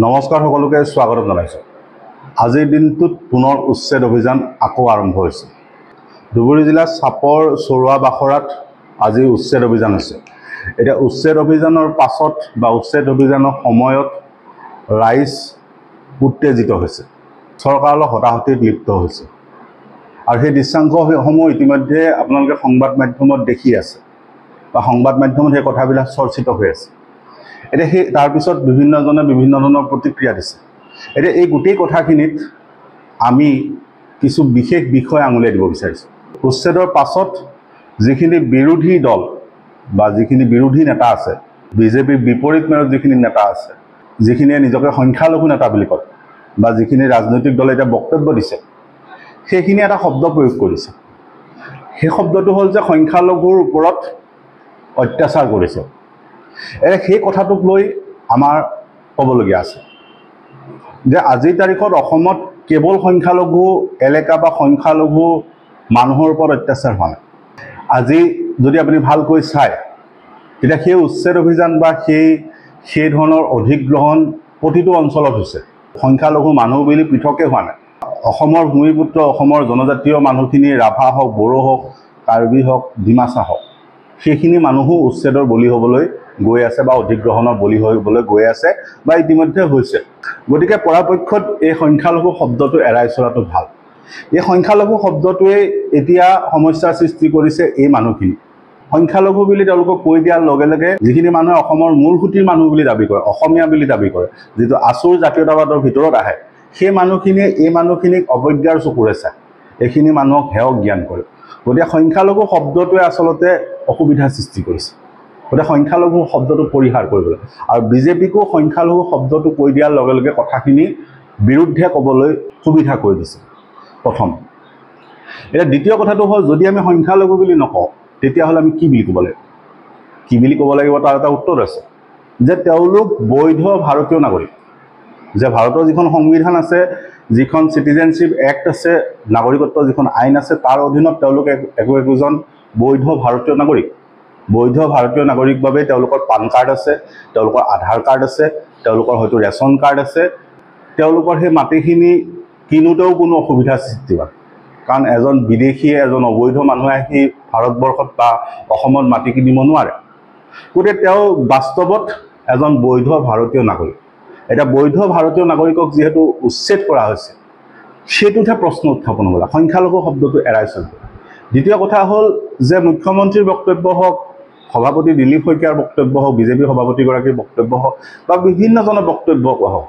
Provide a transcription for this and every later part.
নমস্কাৰ সকলোকে স্বাগত জনাইছোঁ। আজিৰ দিনটোত পুনৰ উচ্ছেদ অভিযান আকৌ আৰম্ভ হৈছে। ধুবুৰী জিলাৰ চাপৰ চৰুৱা বাখৰাত আজি উচ্ছেদ অভিযান হৈছে। এতিয়া উচ্ছেদ অভিযানৰ পাছত বা উচ্ছেদ অভিযানৰ সময়ত ৰাইজ উত্তেজিত হৈছে, চৰকাৰৰ হতাহতিত লিপ্ত হৈছে আৰু সেই দৃশ্যাংশসমূহ ইতিমধ্যে আপোনালোকে সংবাদ মাধ্যমত দেখি আছে বা সংবাদ মাধ্যমত সেই কথাবিলাক চৰ্চিত হৈ আছে। এতিয়া সেই তাৰপিছত বিভিন্নজনে বিভিন্ন ধৰণৰ প্ৰতিক্ৰিয়া দিছে। এতিয়া এই গোটেই কথাখিনিত আমি কিছু বিশেষ বিষয় আঙুলিয়াই দিব বিচাৰিছোঁ। উচ্ছেদৰ পাছত যিখিনি বিৰোধী দল বা যিখিনি বিৰোধী নেতা আছে, বিজেপিৰ বিপৰীত মেৰত যিখিনি নেতা আছে, যিখিনিয়ে নিজকে সংখ্যালঘু নেতা বুলি কয় বা যিখিনি ৰাজনৈতিক দলে এতিয়া বক্তব্য দিছে, সেইখিনি এটা শব্দ প্ৰয়োগ কৰিছে। সেই শব্দটো হ'ল যে সংখ্যালঘুৰ ওপৰত অত্যাচাৰ কৰিছে। সেই কথাটোক লৈ আমাৰ ক'বলগীয়া আছে যে আজিৰ তাৰিখত অসমত কেৱল সংখ্যালঘু এলেকা বা সংখ্যালঘু মানুহৰ ওপৰত অত্যাচাৰ হোৱা নাই। আজি যদি আপুনি ভালকৈ চায় তেতিয়া সেই উচ্ছেদ অভিযান বা সেই ধৰণৰ অধিগ্ৰহণ প্ৰতিটো অঞ্চলত হৈছে। সংখ্যালঘু মানুহ বুলি পৃথকে হোৱা নাই। অসমৰ ভূমিপুত্ৰ, অসমৰ জনজাতীয় মানুহখিনি ৰাভা হওক, বড়ো হওক, কাৰ্বি হওক, ডিমাচা হওক, সেইখিনি মানুহো উচ্ছেদৰ বলি হ'বলৈ গৈ আছে বা অধিগ্ৰহণৰ বলি হ'বলৈ গৈ আছে বা ইতিমধ্যে হৈছে। গতিকে পৰাপক্ষত এই সংখ্যালঘু শব্দটো এৰাই চলাটো ভাল। এই সংখ্যালঘু শব্দটোৱে এতিয়া সমস্যাৰ সৃষ্টি কৰিছে এই মানুহখিনি। সংখ্যালঘু বুলি তেওঁলোকক কৈ দিয়াৰ লগে লগে যিখিনি মানুহে অসমৰ মূল সুঁতিৰ মানুহ বুলি দাবী কৰে, অসমীয়া বুলি দাবী কৰে, যিটো আচুৰ জাতীয়তাবাদৰ ভিতৰত আহে, সেই মানুহখিনিয়ে এই মানুহখিনিক অৱজ্ঞাৰ চকুৰে চায়, এইখিনি মানুহক হেয়ক জ্ঞান কৰে। গতিকে সংখ্যালঘু শব্দটোৱে আচলতে অসুবিধাৰ সৃষ্টি কৰিছে। গতিকে সংখ্যালঘু শব্দটো পৰিহাৰ কৰিবলৈ আৰু বিজেপিকো সংখ্যালঘু শব্দটো কৈ দিয়াৰ লগে লগে কথাখিনি বিৰুদ্ধে ক'বলৈ সুবিধা কৰি দিছে প্ৰথম। এতিয়া দ্বিতীয় কথাটো হ'ল, যদি আমি সংখ্যালঘু বুলি নকওঁ তেতিয়াহ'লে আমি কি বুলি ক'ব লাগিব? কি বুলি ক'ব লাগিব তাৰ এটা উত্তৰ আছে, যে তেওঁলোক বৈধ ভাৰতীয় নাগৰিক। যে ভাৰতৰ যিখন সংবিধান আছে, যিখন চিটিজেনশ্বিপ এক্ট আছে, নাগৰিকত্ব যিখন আইন আছে, তাৰ অধীনত তেওঁলোক একোজন বৈধ ভাৰতীয় নাগৰিক। বৈধ ভাৰতীয় নাগৰিক বাবে তেওঁলোকৰ পান কাৰ্ড আছে, তেওঁলোকৰ আধাৰ কাৰ্ড আছে, তেওঁলোকৰ হয়তো ৰেচন কাৰ্ড আছে। তেওঁলোকৰ সেই মাটিখিনি কিনোতেও কোনো অসুবিধাৰ সৃষ্টি হয়, কাৰণ এজন বিদেশীয়ে, এজন অবৈধ মানুহে আহি ভাৰতবৰ্ষত বা অসমত মাটি কিনিব নোৱাৰে। গতিকে তেওঁ বাস্তৱত এজন বৈধ ভাৰতীয় নাগৰিক। এতিয়া বৈধ ভাৰতীয় নাগৰিকক যিহেতু উচ্ছেদ কৰা হৈছে, সেইটোতহে প্ৰশ্ন উত্থাপন হ'লা, সংখ্যালঘু শব্দটো এৰাই চলিব। দ্বিতীয় কথা হ'ল যে মুখ্যমন্ত্ৰীৰ বক্তব্য হওক, সভাপতি দিলীপ শইকীয়াৰ বক্তব্য হওক, বিজেপিৰ সভাপতিগৰাকীৰ বক্তব্য হওক বা বিভিন্নজনৰ বক্তব্য হওক,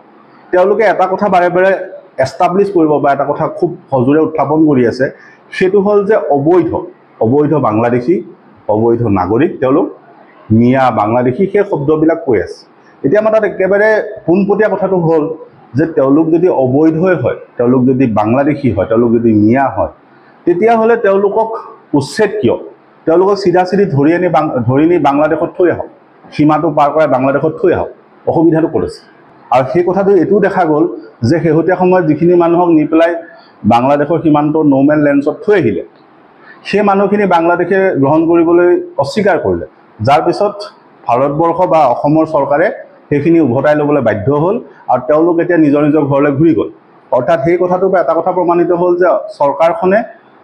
তেওঁলোকে এটা কথা বাৰে বাৰে এষ্টাব্লিছ কৰিব বা এটা কথা খুব সজোৰে উত্থাপন কৰি আছে, সেইটো হ'ল যে অবৈধ বাংলাদেশী, অবৈধ নাগৰিক, তেওঁলোক মিয়া বাংলাদেশী, সেই শব্দবিলাক কৈ আছে। এতিয়া আমাৰ তাত একেবাৰে পোনপটীয়া কথাটো হ'ল যে তেওঁলোক যদি অবৈধই হয়, তেওঁলোক যদি বাংলাদেশী হয়, তেওঁলোক যদি মিয়া হয়, তেতিয়াহ'লে তেওঁলোকক উচ্ছেদ কিয়? তেওঁলোকক চিধাচিধি ধৰি নি বাংলাদেশত থৈ আহক, সীমাটো পাৰ কৰাই বাংলাদেশত থৈ আহক। অসুবিধাটো ক'ত আছে? আৰু সেই কথাটো এইটোও দেখা গ'ল যে শেহতীয়া সময়ত যিখিনি মানুহক নি পেলাই বাংলাদেশৰ সীমান্তৰ ন'মেন লেণ্ডছত থৈ আহিলে, সেই মানুহখিনি বাংলাদেশে গ্ৰহণ কৰিবলৈ অস্বীকাৰ কৰিলে, যাৰ পিছত ভাৰতবৰ্ষ বা অসমৰ চৰকাৰে সেইখিনি উভতাই ল'বলৈ বাধ্য হ'ল আৰু তেওঁলোক এতিয়া নিজৰ নিজৰ ঘৰলৈ ঘূৰি গ'ল। অৰ্থাৎ সেই কথাটোৰ পৰা এটা কথা প্ৰমাণিত হ'ল যে চৰকাৰখনে,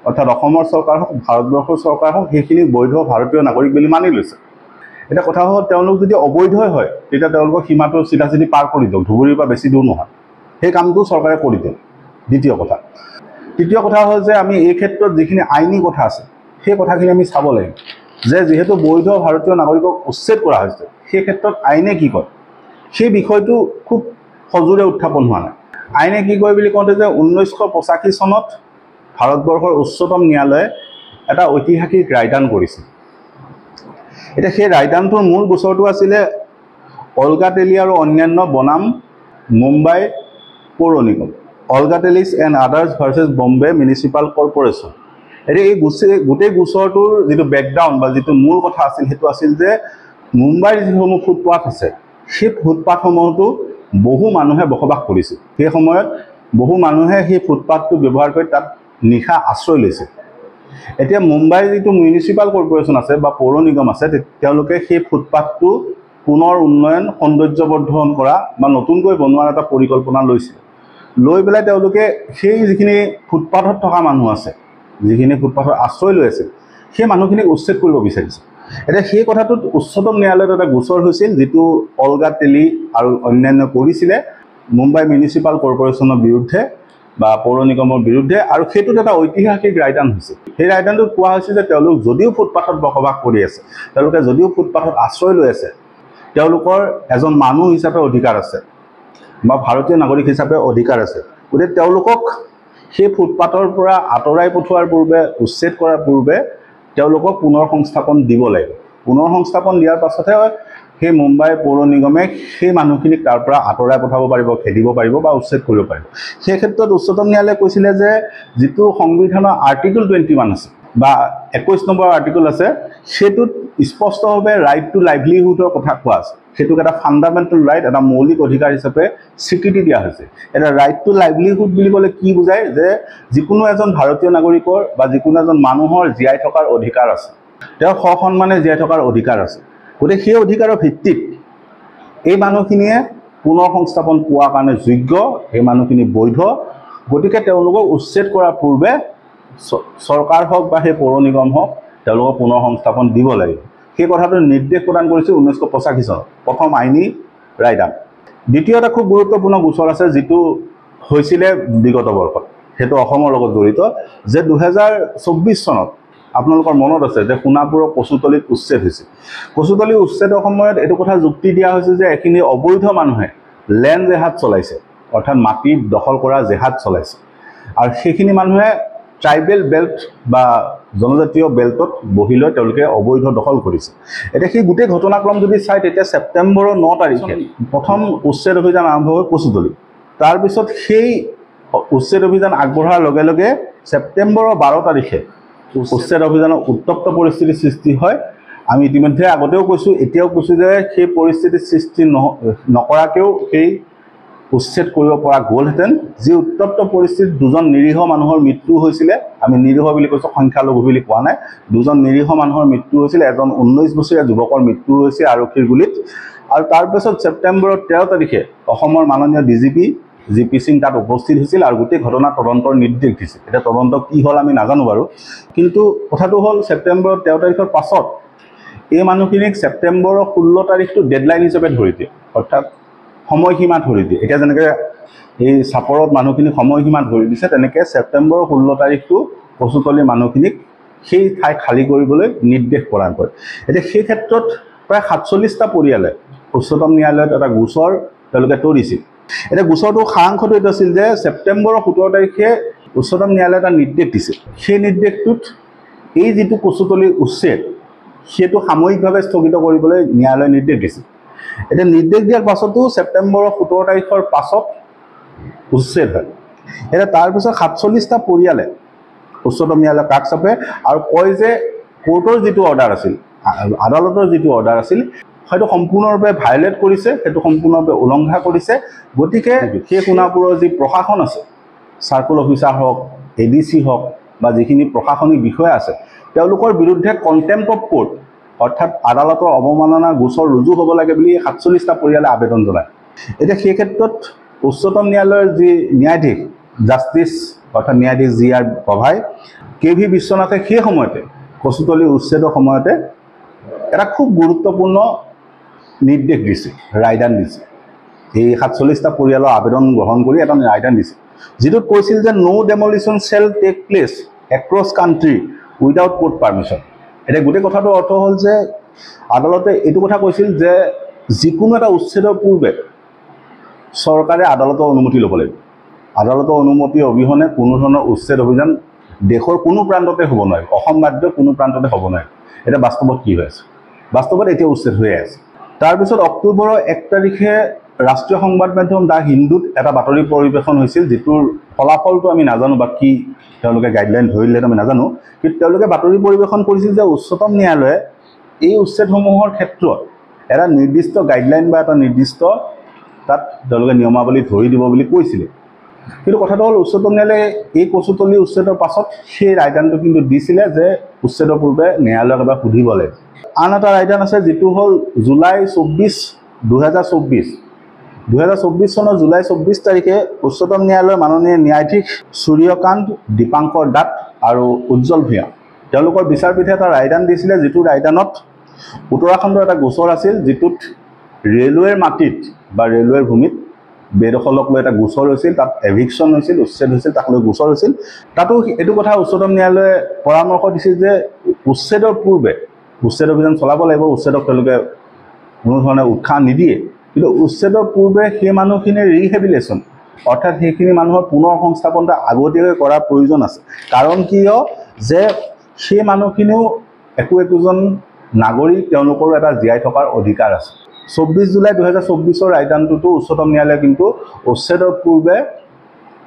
অৰ্থাৎ অসমৰ চৰকাৰ হওক, ভাৰতবৰ্ষৰ চৰকাৰ হওক, সেইখিনি বৈধ ভাৰতীয় নাগৰিক বুলি মানি লৈছে। এতিয়া কথা হ'ল, তেওঁলোক যদি অবৈধই হয় তেতিয়া তেওঁলোকৰ সীমাটো চিধাচিধি পাৰ কৰি দিয়ক, ধুবুৰীৰ পৰা বেছি দূৰ নহয়। সেই কামটো চৰকাৰে কৰি দিয়ক। দ্বিতীয় কথা। তৃতীয় কথা হ'ল যে আমি এই ক্ষেত্ৰত যিখিনি আইনী কথা আছে, সেই কথাখিনি আমি চাব লাগিব যে যিহেতু বৈধ ভাৰতীয় নাগৰিকক উচ্ছেদ কৰা হৈছে, সেই ক্ষেত্ৰত আইনে কি কয়, সেই বিষয়টো খুব সজোৰে উত্থাপন হোৱা নাই। আইনে কি কয় বুলি কওঁতে যে 1985 চনত ভাৰতবৰ্ষৰ উচ্চতম ন্যায়ালয়ে এটা ঐতিহাসিক ৰায়দান কৰিছিল। এতিয়া সেই ৰায়দানটোৰ মূল গোচৰটো আছিলে অলগা টেলি আৰু অন্যান্য বনাম মুম্বাই পৌৰ নিগম, Olga Tellis and others versus Bombay municipal corporation. এতিয়া এই গোটেই গোচৰটোৰ যিটো বেকগ্ৰাউণ্ড বা যিটো মূল কথা আছিল, সেইটো আছিল যে মুম্বাইৰ যিসমূহ ফুটপাথ আছে, সেই ফুটপাথসমূহতো বহু মানুহে বসবাস কৰিছিল। সেই সময়ত বহু মানুহে সেই ফুটপাথটো ব্যৱহাৰ কৰি তাত নিশা আশ্ৰয় লৈছে। এতিয়া মুম্বাইৰ যিটো মিউনিচিপাল কৰ্পৰেশ্যন আছে বা পৌৰ নিগম আছে, তেওঁলোকে সেই ফুটপাথটো পুনৰ উন্নয়ন সৌন্দৰ্যবৰ্ধন কৰা বা নতুনকৈ বনোৱাৰ এটা পৰিকল্পনা লৈছিল। লৈ পেলাই তেওঁলোকে সেই যিখিনি ফুটপাথত থকা মানুহ আছে, যিখিনি ফুটপাথত আশ্ৰয় লৈ আছিল, সেই মানুহখিনিক উচ্ছেদ কৰিব বিচাৰিছে। এতিয়া সেই কথাটোত উচ্চতম ন্যায়ালয়ত এটা গোচৰ হৈছিল, যিটো অলগা টেলি আৰু অন্যান্য কৰিছিলে মুম্বাই মিউনিচিপাল কৰ্পৰেশ্যনৰ বিৰুদ্ধে বা পৌৰ নিগমৰ বিৰুদ্ধে, আৰু সেইটোত এটা ঐতিহাসিক ৰায়দান হৈছে। সেই ৰায়দানটোত কোৱা হৈছে যে তেওঁলোক যদিও ফুটপাথত বসবাস কৰি আছে, তেওঁলোকে যদিও ফুটপাথত আশ্ৰয় লৈ আছে, তেওঁলোকৰ এজন মানুহ হিচাপে অধিকাৰ আছে বা ভাৰতীয় নাগৰিক হিচাপে অধিকাৰ আছে। গতিকে তেওঁলোকক সেই ফুটপাথৰ পৰা আঁতৰাই পঠোৱাৰ পূৰ্বে, উচ্ছেদ কৰাৰ পূৰ্বে তেওঁলোকক পুনৰ সংস্থাপন দিব লাগিব। পুনৰ সংস্থাপন দিয়াৰ পাছতহে সেই মুম্বাই পৌৰ নিগমে সেই মানুহখিনিক তাৰ পৰা আঁতৰাই পঠাব পাৰিব, খেদিব পাৰিব বা উচ্ছেদ কৰিব পাৰিব। সেই ক্ষেত্ৰত উচ্চতম ন্যায়ালয়ে কৈছিলে যে যিটো সংবিধানৰ আৰ্টিকল 21 আছে বা 21 নম্বৰ আৰ্টিকল আছে, সেইটোত স্পষ্টভাৱে ৰাইট টু লাইভলিহুডৰ কথা কোৱা আছে। সেইটোক এটা ফাণ্ডামেণ্টেল ৰাইট, এটা মৌলিক অধিকাৰ হিচাপে স্বীকৃতি দিয়া হৈছে। এটা ৰাইট টু লাইভলিহুড বুলি ক'লে কি বুজায়? যে যিকোনো এজন ভাৰতীয় নাগৰিকৰ বা যিকোনো এজন মানুহৰ জীয়াই থকাৰ অধিকাৰ আছে, তেওঁৰ সসন্মানে জীয়াই থকাৰ অধিকাৰ আছে। গতিকে সেই অধিকাৰৰ ভিত্তিত এই মানুহখিনিয়ে পুনৰ সংস্থাপন পোৱাৰ কাৰণে যোগ্য, এই মানুহখিনি বৈধ। গতিকে তেওঁলোকক উচ্ছেদ কৰাৰ পূৰ্বে চৰকাৰ হওক বা সেই পৌৰ নিগম হওক তেওঁলোকক পুনৰ সংস্থাপন দিব লাগিব। সেই কথাটো নিৰ্দেশ প্ৰদান কৰিছিল 1985 চনত প্ৰথম আইনী ৰায়দান। দ্বিতীয় এটা খুব গুৰুত্বপূৰ্ণ গোচৰ আছে, যিটো হৈছিলে বিগত বৰ্ষত, সেইটো অসমৰ লগত জড়িত। যে 2024 চনত আপোনালোকৰ মনত আছে যে সোণাপুৰৰ কচুতলিত উচ্ছেদ হৈছিল। কচুতলি উচ্ছেদৰ সময়ত এইটো কথা যুক্তি দিয়া হৈছে যে এখিনি অবৈধ মানুহে লেণ্ড জেহাদ চলাইছে, অৰ্থাৎ মাটি দখল কৰা জেহাদ চলাইছে, আৰু সেইখিনি মানুহে ট্ৰাইবেল বেল্ট বা জনজাতীয় বেল্টত বহি লৈ তেওঁলোকে অবৈধ দখল কৰিছে। এতিয়া সেই গোটেই ঘটনাক্ৰম যদি চাই, তেতিয়া ছেপ্টেম্বৰৰ 9 তাৰিখে প্ৰথম উচ্ছেদ অভিযান আৰম্ভ হৈ কচুতলি। তাৰপিছত সেই উচ্ছেদ অভিযান আগবঢ়াৰ লগে লগে ছেপ্টেম্বৰৰ 12 তাৰিখে উচ্ছেদ অভিযানৰ উত্তপ্ত পৰিস্থিতিৰ সৃষ্টি হয়। আমি ইতিমধ্যে আগতেও কৈছোঁ, এতিয়াও কৈছোঁ যে সেই পৰিস্থিতিৰ সৃষ্টি নকৰাকৈও সেই উচ্ছেদ কৰিব পৰা গ'লহেঁতেন। যি উত্তপ্ত পৰিস্থিতিত দুজন নিৰীহ মানুহৰ মৃত্যু হৈছিলে, আমি নিৰীহ বুলি কৈছোঁ, সংখ্যালঘু বুলি কোৱা নাই, দুজন নিৰীহ মানুহৰ মৃত্যু হৈছিলে, এজন 19 বছৰীয়া যুৱকৰ মৃত্যু হৈছে আৰক্ষীৰ গুলীত। আৰু তাৰপিছত ছেপ্টেম্বৰৰ 13 তাৰিখে অসমৰ মাননীয় DGP GP সিং তাত উপস্থিত হৈছিল আৰু গোটেই ঘটনা তদন্তৰ নিৰ্দেশ দিছিল। এতিয়া তদন্ত কি হ'ল আমি নাজানো বাৰু, কিন্তু কথাটো হ'ল ছেপ্টেম্বৰৰ 13 তাৰিখৰ পাছত এই মানুহখিনিক ছেপ্টেম্বৰৰ 16 তাৰিখটো ডেডলাইন হিচাপে ধৰি দিয়ে, অৰ্থাৎ সময়সীমা ধৰি দিয়ে। এতিয়া যেনেকৈ এই চাপৰত মানুহখিনিক সময়সীমা ধৰি দিছে, তেনেকৈ ছেপ্টেম্বৰৰ 16 তাৰিখটো কচুতলিৰ মানুহখিনিক সেই ঠাই খালী কৰিবলৈ নিৰ্দেশ প্ৰদান কৰে। এতিয়া সেই ক্ষেত্ৰত প্ৰায় 47টা পৰিয়ালে উচ্চতম ন্যায়ালয়ত এটা গোচৰ তেওঁলোকে তৰিছিল। এতিয়া গোচৰটো সাৰাংশটো এইটো আছিল যে ছেপ্টেম্বৰৰ 17 তাৰিখে উচ্চতম ন্যায়ালয়ে এটা নিৰ্দেশ দিছিল। সেই নিৰ্দেশটোত এই যিটো কচুতলি উচ্ছেদ, সেইটো সাময়িকভাৱে স্থগিত কৰিবলৈ ন্যায়ালয়ে নিৰ্দেশ দিছিল। এতিয়া নিৰ্দেশ দিয়াৰ পাছতো ছেপ্টেম্বৰৰ 17 তাৰিখৰ পাছত উচ্ছেদ হয়। এতিয়া তাৰপিছত 47টা পৰিয়ালে উচ্চতম ন্যায়ালয়ৰ কাষ চাপে আৰু কয় যে কোৰ্টৰ যিটো অৰ্ডাৰ আছিল, আদালতৰ যিটো অৰ্ডাৰ আছিল, হয়তো সম্পূৰ্ণৰূপে ভায়োলেট কৰিছে, সেইটো সম্পূৰ্ণৰূপে উলংঘা কৰিছে। গতিকে সেই সোণাপুৰৰ যি প্ৰশাসন আছে, চাৰ্কুল অফিচাৰ হওক, ADC হওক বা যিখিনি প্ৰশাসনিক বিষয়া আছে, তেওঁলোকৰ বিৰুদ্ধে কণ্টেম্প্ট অফ কোৰ্ট, অৰ্থাৎ আদালতৰ অৱমাননাৰ গোচৰ ৰুজু হ'ব লাগে বুলি 47টা পৰিয়ালে আবেদন জনায়। এতিয়া সেই ক্ষেত্ৰত উচ্চতম ন্যায়ালয়ৰ যি ন্যায়াধীশ জাষ্টিছ, অৰ্থাৎ ন্যায়াধীশ GR গভাই, KV বিশ্বনাথে সেই সময়তে কচুতলি উচ্ছেদৰ সময়তে এটা খুব গুৰুত্বপূৰ্ণ নিৰ্দেশ দিছে, ৰায়দান দিছে। এই 47টা পৰিয়ালৰ আবেদন গ্ৰহণ কৰি এটা ৰায়দান দিছে, যিটোত কৈছিল যে no demolition shall take place across country without court permission. এতিয়া গোটেই কথাটোৰ অৰ্থ হ'ল যে আদালতে এইটো কথা কৈছিল যে যিকোনো এটা উচ্ছেদৰ পূৰ্বে চৰকাৰে আদালতৰ অনুমতি ল'ব লাগিব। আদালতৰ অনুমতি অবিহনে কোনো ধৰণৰ উচ্ছেদ অভিযান দেশৰ কোনো প্ৰান্ততে হ'ব নোৱাৰে, অসম বাদ কোনো প্ৰান্ততে হ'ব নোৱাৰে। এতিয়া বাস্তৱত কি হৈ আছে? বাস্তৱত এতিয়া উচ্ছেদ হৈয়ে আছে। তাৰপিছত অক্টোবৰৰ 1 তাৰিখে ৰাষ্ট্ৰীয় সংবাদ মাধ্যম দ্য হিন্দুত এটা বাতৰি পৰিৱেশন হৈছিল, যিটোৰ ফলাফলটো আমি নাজানো বা কি তেওঁলোকে গাইডলাইন ধৰিলে আমি নাজানো, কিন্তু তেওঁলোকে বাতৰি পৰিৱেশন কৰিছিল যে উচ্চতম ন্যায়ালয়ে এই উচ্ছেদসমূহৰ ক্ষেত্ৰত এটা নিৰ্দিষ্ট গাইডলাইন বা এটা নিৰ্দিষ্ট তাত তেওঁলোকে নিয়মাৱলী ধৰি দিব বুলি কৈছিলে। কিন্তু কথাটো হ'ল উচ্চতম ন্যায়ালয়ে এই কচুতলি উচ্ছেদৰ পাছত সেই ৰায়দানটো কিন্তু দিছিলে যে উচ্ছেদৰ পূৰ্বে ন্যায়ালয়ক এবাৰ সুধিব লাগে। আন এটা ৰায়দান আছে যিটো হ'ল জুলাই 24, 2024। 2024 চনৰ জুলাই 24 তাৰিখে উচ্চতম ন্যায়ালয়ৰ মাননীয় ন্যায়াধীশ সূৰ্যকান্ত, দীপাংকৰ দাস আৰু উজ্জ্বল ভূঞা তেওঁলোকৰ বিচাৰপীঠে এটা ৰায়দান দিছিলে, যিটো ৰায়দানত উত্তৰাখণ্ডৰ এটা গোচৰ আছিল, যিটোত ৰেলৱেৰ মাটিত বা ৰেলৱেৰ ভূমিত বেদখলক লৈ এটা গোচৰ হৈছিল, তাত এভিকশ্যন হৈছিল, উচ্ছেদ হৈছিল, তাক লৈ গোচৰ হৈছিল। তাতো এইটো কথা উচ্চতম ন্যায়ালয়ে পৰামৰ্শ দিছিল যে উচ্ছেদৰ পূৰ্বে উচ্ছেদ অভিযান চলাব লাগিব, উচ্ছেদক তেওঁলোকে কোনো ধৰণে উৎসাহ নিদিয়ে, কিন্তু উচ্ছেদৰ পূৰ্বে সেই মানুহখিনিৰ ৰিহেবিলেশ্যন অৰ্থাৎ সেইখিনি মানুহৰ পুনৰ সংস্থাপনটা আগতীয়াকৈ কৰাৰ প্ৰয়োজন আছে। কাৰণ কিয় যে সেই মানুহখিনিও একোজন নাগৰিক, তেওঁলোকৰো এটা জীয়াই থকাৰ অধিকাৰ আছে। 24 জুলাই 2024 ৰায়দানটোতো উচ্চতম ন্যায়ালয়ে কিন্তু উচ্ছেদৰ পূৰ্বে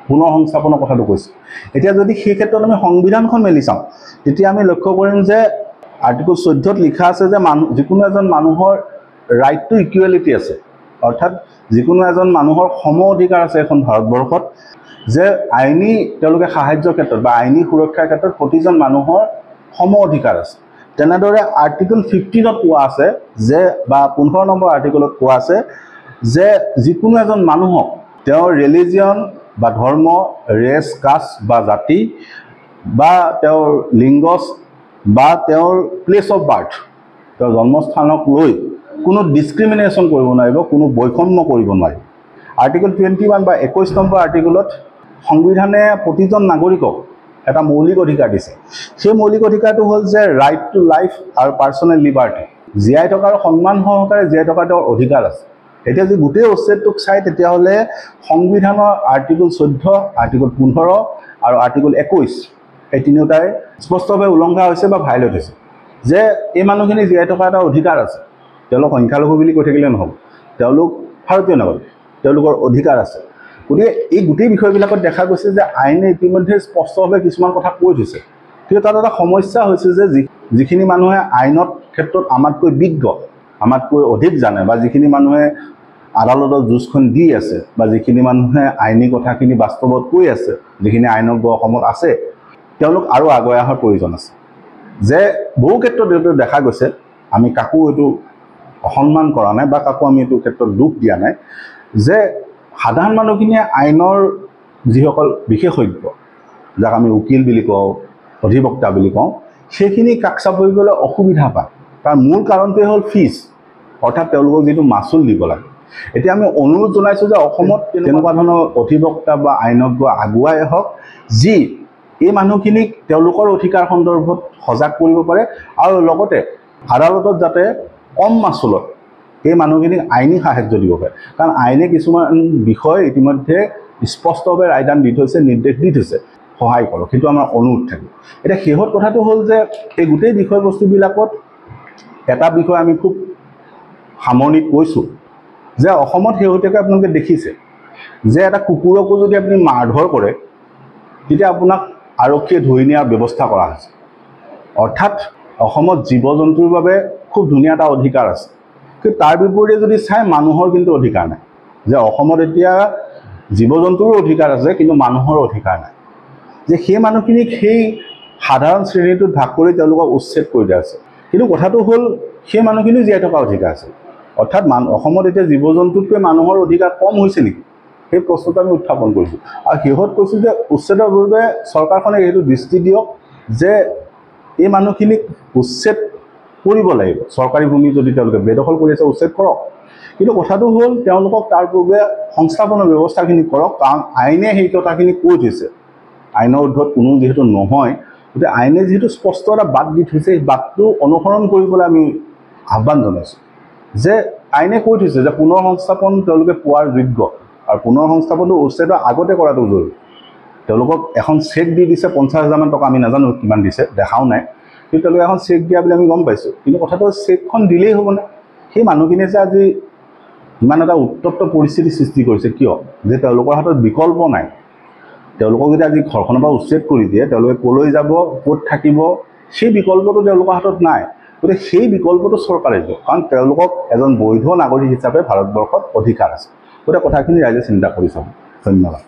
পুনৰ সংস্থাপনৰ কথাটো কৈছে। এতিয়া যদি সেই ক্ষেত্ৰত আমি সংবিধানখন মেলি চাওঁ, তেতিয়া আমি লক্ষ্য কৰিম যে আৰ্টিকল 14ত লিখা আছে যে যিকোনো এজন মানুহৰ ৰাইট টু ইকুৱেলিটি আছে, অৰ্থাৎ যিকোনো এজন মানুহৰ সম অধিকাৰ আছে এখন ভাৰতবৰ্ষত, যে আইনী তেওঁলোকে সাহায্যৰ ক্ষেত্ৰত বা আইনী সুৰক্ষাৰ ক্ষেত্ৰত প্ৰতিজন মানুহৰ সম অধিকাৰ আছে। তেনেদৰে আৰ্টিকল 15ত কোৱা আছে যে বা 15 নম্বৰ আৰ্টিকলত কোৱা আছে যে যিকোনো এজন মানুহক তেওঁৰ ৰিলিজিয়ন বা ধৰ্ম, ৰেছ, কাষ্ট বা জাতি বা তেওঁৰ লিংগ বা তেওঁৰ প্লেচ অফ বাৰ্থ, তেওঁৰ জন্মস্থানক লৈ কোনো ডিছক্ৰিমিনেশ্যন কৰিব নোৱাৰিব, কোনো বৈষম্য কৰিব নোৱাৰিব। আৰ্টিকল 21 বা 21 নম্বৰ আৰ্টিকলত সংবিধানে প্ৰতিজন নাগৰিকক এটা মৌলিক অধিকাৰ দিছে। সেই মৌলিক অধিকাৰটো হ'ল যে ৰাইট টু লাইফ আৰু পাৰ্চনেল লিবাৰ্টি, জীয়াই থকাৰ সন্মান সহকাৰে জীয়াই থকাৰ তেওঁৰ অধিকাৰ আছে। এতিয়া যদি গোটেই উচ্ছেদটোক চাই তেতিয়াহ'লে সংবিধানৰ আৰ্টিকল 14, আৰ্টিকল 15 আৰু আৰ্টিকল 21 এই তিনিওটাই স্পষ্টভাৱে উলংঘা হৈছে বা ভাইলেট হৈছে, যে এই মানুহখিনি জীয়াই থকাৰ এটা অধিকাৰ আছে। তেওঁলোক সংখ্যালঘু বুলি কৈ থাকিলে নহ'ব, তেওঁলোক ভাৰতীয় নাগৰিক, তেওঁলোকৰ অধিকাৰ আছে। গতিকে এই গোটেই বিষয়বিলাকত দেখা গৈছে যে আইনে ইতিমধ্যে স্পষ্টভাৱে কিছুমান কথা কৈ থৈছে, কিন্তু তাত এটা সমস্যা হৈছে যে যিখিনি মানুহে আইনত ক্ষেত্ৰত আমাতকৈ বিজ্ঞ, আমাতকৈ অধিক জানে, বা যিখিনি মানুহে আদালতৰ যুঁজখন দি আছে, বা যিখিনি মানুহে আইনী কথাখিনি বাস্তৱত কৈ আছে, যিখিনি আইনজ্ঞ অসমত আছে, তেওঁলোক আৰু আগুৱাই অহাৰ প্ৰয়োজন আছে। যে বহু ক্ষেত্ৰত এইটো দেখা গৈছে, আমি কাকো এইটো অসন্মান কৰা নাই বা কাকো আমি এইটো ক্ষেত্ৰত দুখ দিয়া নাই, যে সাধাৰণ মানুহখিনিয়ে আইনৰ যিসকল বিশেষজ্ঞ, যাক আমি উকিল বুলি কওঁ, অধিবক্তা বুলি কওঁ, সেইখিনি কাষ চাপিবলৈ অসুবিধা পায়। তাৰ মূল কাৰণটোৱে হ'ল ফিজ, অৰ্থাৎ তেওঁলোকক যিটো মাচুল দিব লাগে। এতিয়া আমি অনুৰোধ জনাইছোঁ যে অসমত তেনেকুৱা ধৰণৰ অধিবক্তা বা আইনজ্ঞ আগুৱাই আহক, যি এই মানুহখিনিক তেওঁলোকৰ অধিকাৰ সন্দৰ্ভত সজাগ কৰিব পাৰে, আৰু লগতে আদালতত যাতে কম মাচুলত এই মানুহখিনিক আইনী সাহায্য দিব পাৰে। কাৰণ আইনে কিছুমান বিষয় ইতিমধ্যে স্পষ্টভাৱে ৰায়দান দি থৈছে, নিৰ্দেশ দি থৈছে, সহায় কৰক, সেইটো আমাৰ অনুৰোধ থাকিব। এতিয়া শেহত কথাটো হ'ল যে এই গোটেই বিষয়বস্তুবিলাকত এটা বিষয় আমি খুব সামৰণিত কৈছোঁ যে অসমত শেহতীয়াকৈ আপোনালোকে দেখিছে যে এটা কুকুৰকো যদি আপুনি মাৰধৰ কৰে, তেতিয়া আপোনাক আৰক্ষীয়ে ধৰি নিয়াৰ ব্যৱস্থা কৰা হৈছে। অৰ্থাৎ অসমত জীৱ জন্তুৰ বাবে খুব ধুনীয়া এটা অধিকাৰ আছে, কিন্তু তাৰ বিপৰীতে যদি চাই মানুহৰ কিন্তু অধিকাৰ নাই। যে অসমত এতিয়া জীৱ জন্তুৰো অধিকাৰ আছে, কিন্তু মানুহৰ অধিকাৰ নাই। যে সেই মানুহখিনিক সেই সাধাৰণ শ্ৰেণীটোত ভাগ কৰি তেওঁলোকক উচ্ছেদ কৰি দিয়া আছে। কিন্তু কথাটো হ'ল সেই মানুহখিনিও জীয়াই থকা অধিকাৰ আছে। অৰ্থাৎ অসমত এতিয়া জীৱ জন্তুতকৈ মানুহৰ অধিকাৰ কম হৈছে নেকি, সেই প্ৰশ্নটো আমি উত্থাপন কৰিছোঁ। আৰু শেহত কৈছোঁ যে উচ্ছেদৰ পূৰ্বে চৰকাৰখনে এইটো দৃষ্টি দিয়ক যে এই মানুহখিনিক উচ্ছেদ কৰিব লাগিব। চৰকাৰী ভূমি যদি তেওঁলোকে বেদখল কৰি আছে, উচ্ছেদ কৰক, কিন্তু কথাটো হ'ল তেওঁলোকক তাৰ পূৰ্বে সংস্থাপনৰ ব্যৱস্থাখিনি কৰক। কাৰণ আইনে সেই কথাখিনি কৈ থৈছে, আইনৰ ঊৰ্ধত কোনো যিহেতু নহয়, গতিকে আইনে যিহেতু স্পষ্ট এটা বাট দি থৈছে, সেই বাটটো অনুসৰণ কৰিবলৈ আমি আহ্বান জনাইছোঁ। যে আইনে কৈ থৈছে যে পুনৰ সংস্থাপন তেওঁলোকে পোৱাৰ যোগ্য, আৰু পুনৰ সংস্থাপনটো উচ্ছেদৰ আগতে কৰাটো জৰুৰী। তেওঁলোকক এখন চেক দি দিছে 50,000 টকা, আমি নাজানো কিমান দিছে, দেখাও নাই, কিন্তু তেওঁলোকে এখন চেক দিয়া বুলি আমি গম পাইছোঁ। কিন্তু কথাটো চেকখন দিলেই হ'বনে? সেই মানুহখিনিয়ে যে আজি ইমান এটা উত্তপ্ত পৰিস্থিতি সৃষ্টি কৰিছে কিয়? যে তেওঁলোকৰ হাতত বিকল্প নাই। তেওঁলোকক যদি আজি ঘৰখনৰ পৰা উচ্ছেদ কৰি দিয়ে, তেওঁলোকে ক'লৈ যাব, ক'ত থাকিব, সেই বিকল্পটো তেওঁলোকৰ হাতত নাই। গতিকে সেই বিকল্পটো চৰকাৰে দিয়ক, কাৰণ তেওঁলোকক এজন বৈধ নাগৰিক হিচাপে ভাৰতবৰ্ষত অধিকাৰ আছে। গতিকে কথাখিনি ৰাইজে চিন্তা কৰি চাব। ধন্যবাদ।